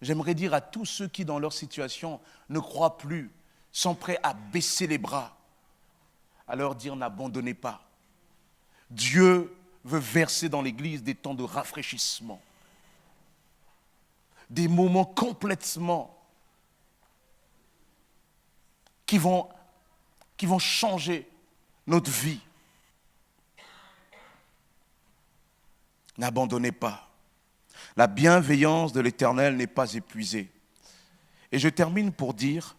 A: J'aimerais dire à tous ceux qui, dans leur situation, ne croient plus, sont prêts à baisser les bras, à leur dire, n'abandonnez pas. Dieu veut verser dans l'Église des temps de rafraîchissement, des moments complètement qui vont changer notre vie. N'abandonnez pas. La bienveillance de l'Éternel n'est pas épuisée. Et je termine pour dire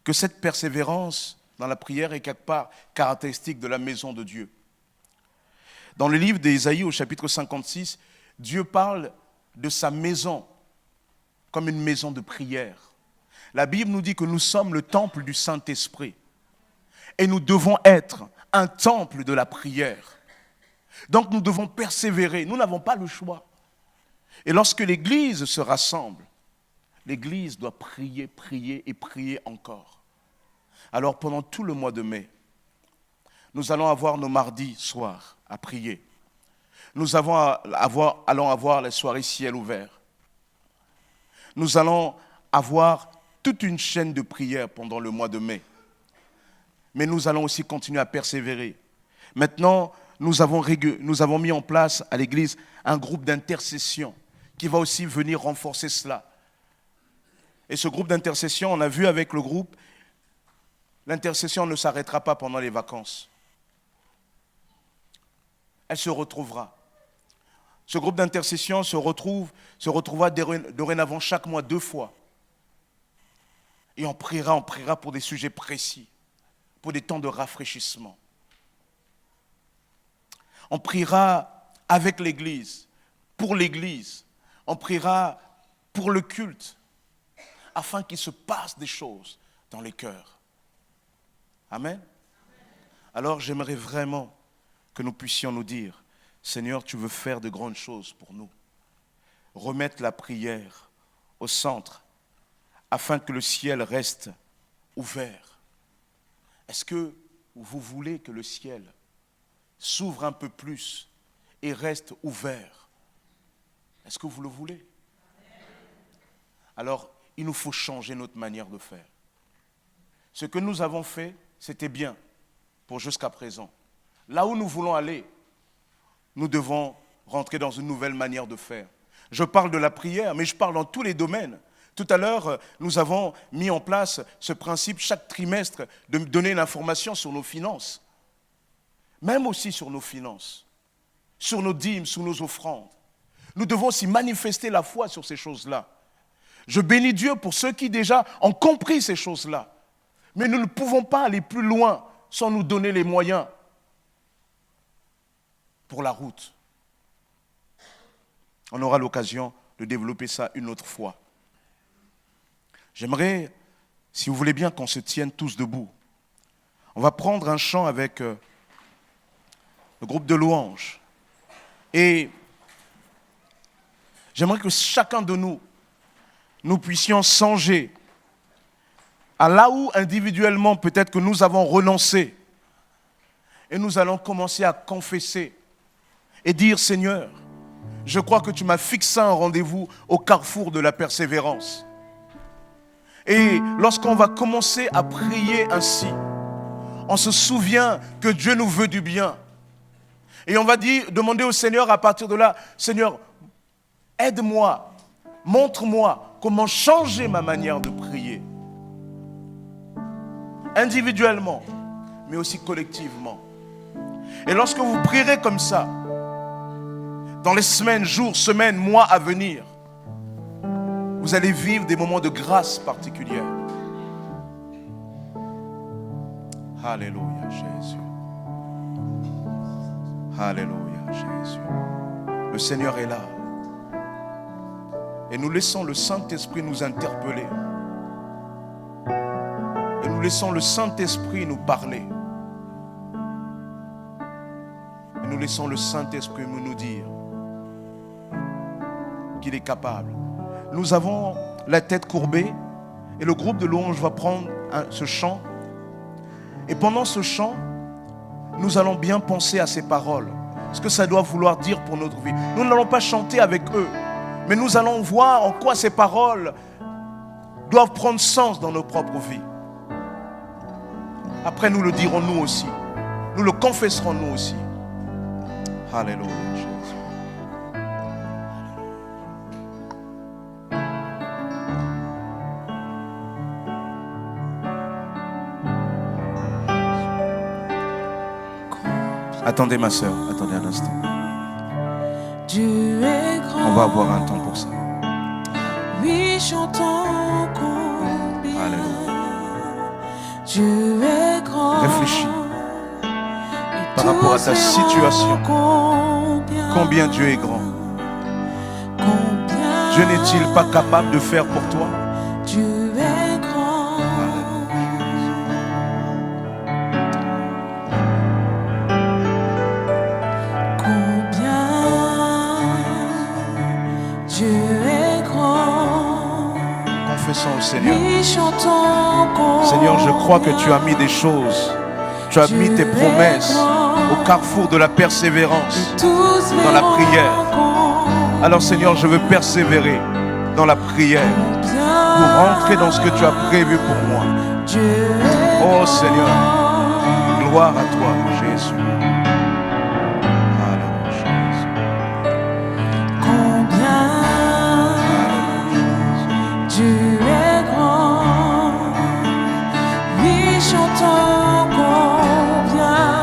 A: que cette persévérance dans la prière est quelque part caractéristique de la maison de Dieu. Dans le livre d'Ésaïe au chapitre 56, Dieu parle de sa maison comme une maison de prière. La Bible nous dit que nous sommes le temple du Saint-Esprit et nous devons être un temple de la prière. Donc nous devons persévérer, nous n'avons pas le choix. Et lorsque l'Église se rassemble, l'Église doit prier, prier et prier encore. Alors pendant tout le mois de mai, nous allons avoir nos mardis soirs à prier. Nous allons avoir les soirées ciel ouvert. Nous allons avoir toute une chaîne de prières pendant le mois de mai. Mais nous allons aussi continuer à persévérer. Maintenant, nous avons mis en place à l'Église un groupe d'intercession qui va aussi venir renforcer cela. Et ce groupe d'intercession, on a vu avec le groupe, l'intercession ne s'arrêtera pas pendant les vacances. Elle se retrouvera. Ce groupe d'intercession se retrouvera dorénavant chaque mois 2 fois. Et on priera pour des sujets précis, pour des temps de rafraîchissement. On priera avec l'Église, pour l'Église. On priera pour le culte, afin qu'il se passe des choses dans les cœurs. Amen. Alors j'aimerais vraiment que nous puissions nous dire, Seigneur, tu veux faire de grandes choses pour nous. Remettre la prière au centre, afin que le ciel reste ouvert. Est-ce que vous voulez que le ciel s'ouvre un peu plus et reste ouvert? Est-ce que vous le voulez? Alors, il nous faut changer notre manière de faire. Ce que nous avons fait, c'était bien pour jusqu'à présent. Là où nous voulons aller, nous devons rentrer dans une nouvelle manière de faire. Je parle de la prière, mais je parle dans tous les domaines. Tout à l'heure, nous avons mis en place ce principe chaque trimestre de donner une information sur nos finances. Même aussi sur nos finances, sur nos dîmes, sur nos offrandes. Nous devons aussi manifester la foi sur ces choses-là. Je bénis Dieu pour ceux qui déjà ont compris ces choses-là. Mais nous ne pouvons pas aller plus loin sans nous donner les moyens pour la route. On aura l'occasion de développer ça une autre fois. J'aimerais si vous voulez bien qu'on se tienne tous debout, on va prendre un chant avec le groupe de louanges. Et j'aimerais que chacun de nous puissions songer à là où individuellement peut-être que nous avons renoncé. Et nous allons commencer à confesser et dire, Seigneur, je crois que tu m'as fixé un rendez-vous au carrefour de la persévérance. Et lorsqu'on va commencer à prier ainsi, on se souvient que Dieu nous veut du bien. Et on va demander au Seigneur à partir de là, Seigneur, aide-moi, montre-moi comment changer ma manière de prier. Individuellement, mais aussi collectivement. Et lorsque vous prierez comme ça, dans les semaines, jours, semaines, mois à venir, vous allez vivre des moments de grâce particulière. Alléluia, Jésus. Alléluia, Jésus. Le Seigneur est là. Et nous laissons le Saint-Esprit nous interpeller. Et nous laissons le Saint-Esprit nous parler. Et nous laissons le Saint-Esprit nous dire qu'il est capable. Nous avons la tête courbée et le groupe de louanges va prendre ce chant. Et pendant ce chant, nous allons bien penser à ces paroles, ce que ça doit vouloir dire pour notre vie. Nous n'allons pas chanter avec eux, mais nous allons voir en quoi ces paroles doivent prendre sens dans nos propres vies. Après, nous le dirons nous aussi. Nous le confesserons nous aussi. Alléluia, Jésus. Attendez ma soeur, attendez un instant.
B: Dieu est grand.
A: On va avoir un temps pour ça.
B: Oui, chantons combien.
A: Alléluia.
B: Dieu est grand.
A: Réfléchis par rapport à ta situation. Combien Dieu est grand. Dieu n'est-il pas capable de faire pour toi?
B: Dieu est grand. Combien Dieu est grand.
A: Confessons au Seigneur.
B: Oui, chantons combien.
A: Seigneur, je crois que tu as mis des choses. Tu as mis tes promesses au carrefour de la persévérance dans la prière. Alors Seigneur, je veux persévérer dans la prière pour rentrer dans ce que tu as prévu pour moi. Oh Seigneur, gloire à toi, Jésus. Alléluia, Jésus.
B: Combien Dieu est grand. Oui, chantons combien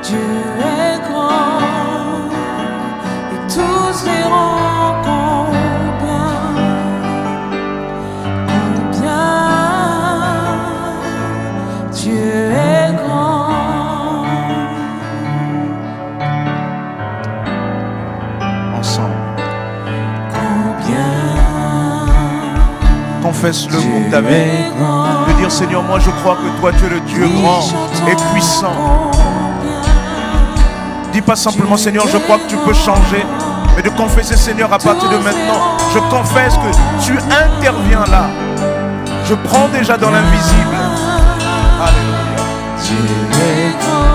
B: Dieu est grand. Et tous verront combien Dieu est grand.
A: Ensemble.
B: Combien
A: Confesse le groupe ta vie. De dire Seigneur, moi je crois que toi tu es le Dieu grand et puissant. Dis pas simplement Seigneur, je crois que tu peux changer, mais de confesser Seigneur à partir de maintenant, je confesse que tu interviens là. Je prends déjà dans l'invisible. Alléluia.
B: Dieu est grand.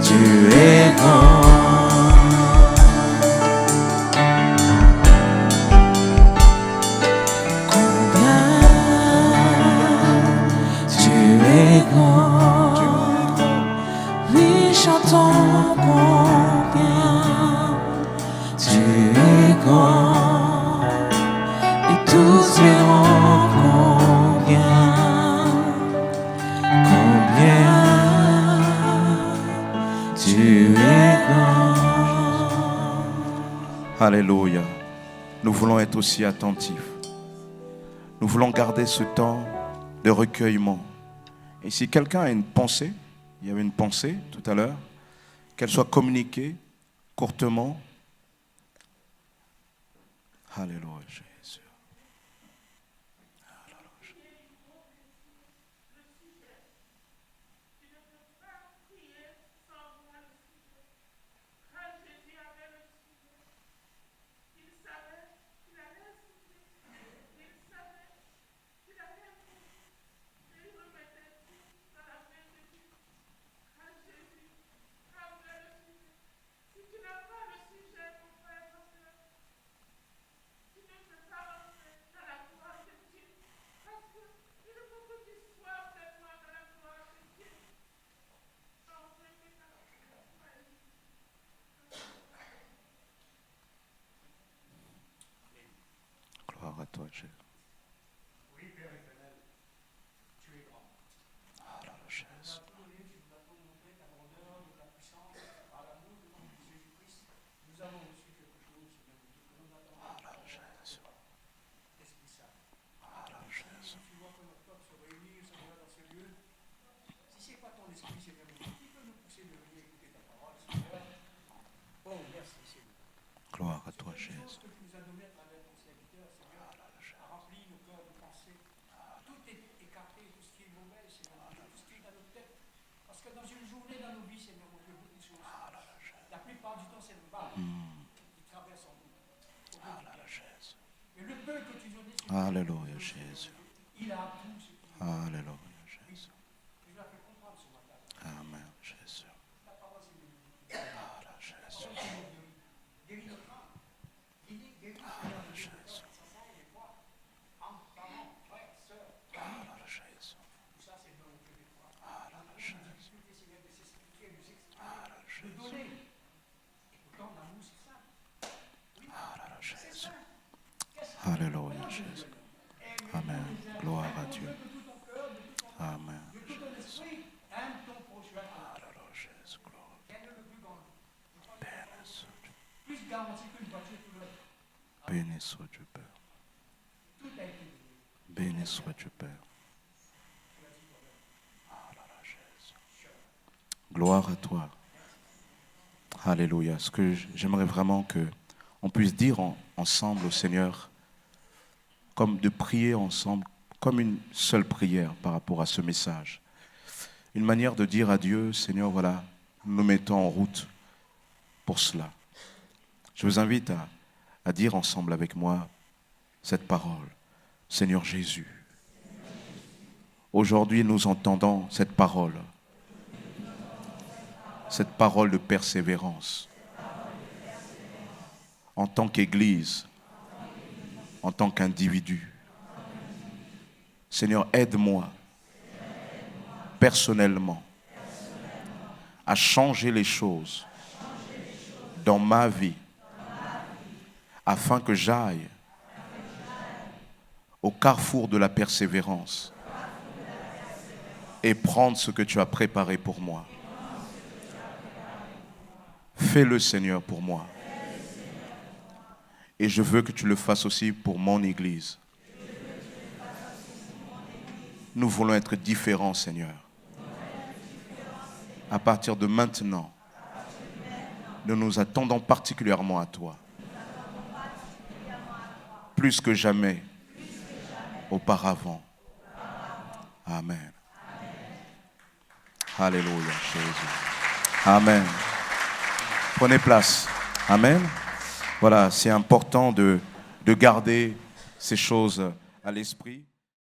B: Dieu
A: Alléluia. Nous voulons être aussi attentifs. Nous voulons garder ce temps de recueillement. Et si quelqu'un a une pensée, il y avait une pensée tout à l'heure, qu'elle soit communiquée courtement. Alléluia, Jésus. Gloire à toi, Jésus.
C: Oui, Père éternel, tu es grand.
A: Alléluia, Jésus.
C: Tu nous as tout montré ta grandeur, de ta puissance, par l'amour de ton Fils Jésus-Christ. Nous avons reçu quelque chose, Seigneur, que nous attendons.
A: Alléluia, Jésus.
C: Esprit Saint.
A: Alléluia, Jésus.
C: Tu vois que notre peuple se réunit, Seigneur, dans ce lieu. Si ce n'est pas ton esprit, Seigneur, qui peut nous pousser de venir écouter ta parole, Seigneur? Oh, merci, Seigneur.
A: Gloire à toi,
C: Quelque
A: Jésus.
C: chose que tu nous as donné à travers ton serviteur, Seigneur, a rempli nos cœurs de pensée. Tout est écarté, tout ce qui est mauvais, Seigneur, tout ce qui est dans nos têtes. Parce que dans une journée, dans nos vies, Seigneur, on fait beaucoup de choses. La plupart du temps, c'est le mal qui traverse en nous.
A: Alléluia, Jésus.
C: Et le peu que tu donnais,
A: Alléluia, Jésus.
C: il a appris ce qu'il
A: Alléluia, Jésus.
C: tu l'as fait comprendre ce matin.
A: Amen, Jésus.
C: Ta parole, c'est béni.
A: Alléluia, Jésus.
C: Guéris notre âme. Guéris, Seigneur,
A: Alléluia, Jésus.
C: les voix. Entre parents, frères, sœurs.
A: Alléluia, Jésus.
C: Tout ça, c'est dans le cœur de toi.
A: Alléluia, Jésus.
C: Seigneur, de s'expliquer, de s'exprimer,
A: Alléluia,
C: de
A: Jésus.
C: donner. Et pourtant, l'amour, c'est ça.
A: Alléluia,
C: C'est
A: Jésus.
C: ça.
A: Alléluia, Jésus. Amen. Gloire à Dieu.
C: De tout ton cœur, de tout ton
A: Amen.
C: de tout ton esprit, aime ton prochain.
A: Alléluia, Jésus. Gloire.
C: Quel est le plus grand?
A: Béni soit Dieu.
C: Plus garanti qu'une voiture pour l'autre.
A: Béni soit Dieu, Père.
C: Tout a été donné.
A: Béni soit Dieu, Père. Alléluia, Jésus. Gloire à toi. Alléluia. Ce que j'aimerais vraiment que on puisse dire ensemble au Seigneur, comme de prier ensemble, comme une seule prière par rapport à ce message. Une manière de dire à Dieu, Seigneur, voilà, nous nous mettons en route pour cela. Je vous invite à dire ensemble avec moi cette parole. Seigneur Jésus, aujourd'hui nous entendons cette parole de persévérance. En tant qu'Église, en tant qu'individu. Seigneur, aide-moi personnellement à changer les choses dans ma vie afin que j'aille au carrefour de la persévérance et prendre ce que tu as préparé pour moi. Fais-le, Seigneur, pour moi. Et je veux que tu le fasses aussi pour mon Église. Nous voulons être différents, Seigneur. À partir de maintenant, nous nous attendons particulièrement à toi. Plus que jamais auparavant. Amen. Alléluia, Jésus. Amen. Prenez place. Amen. Voilà, c'est important de garder ces choses à l'esprit.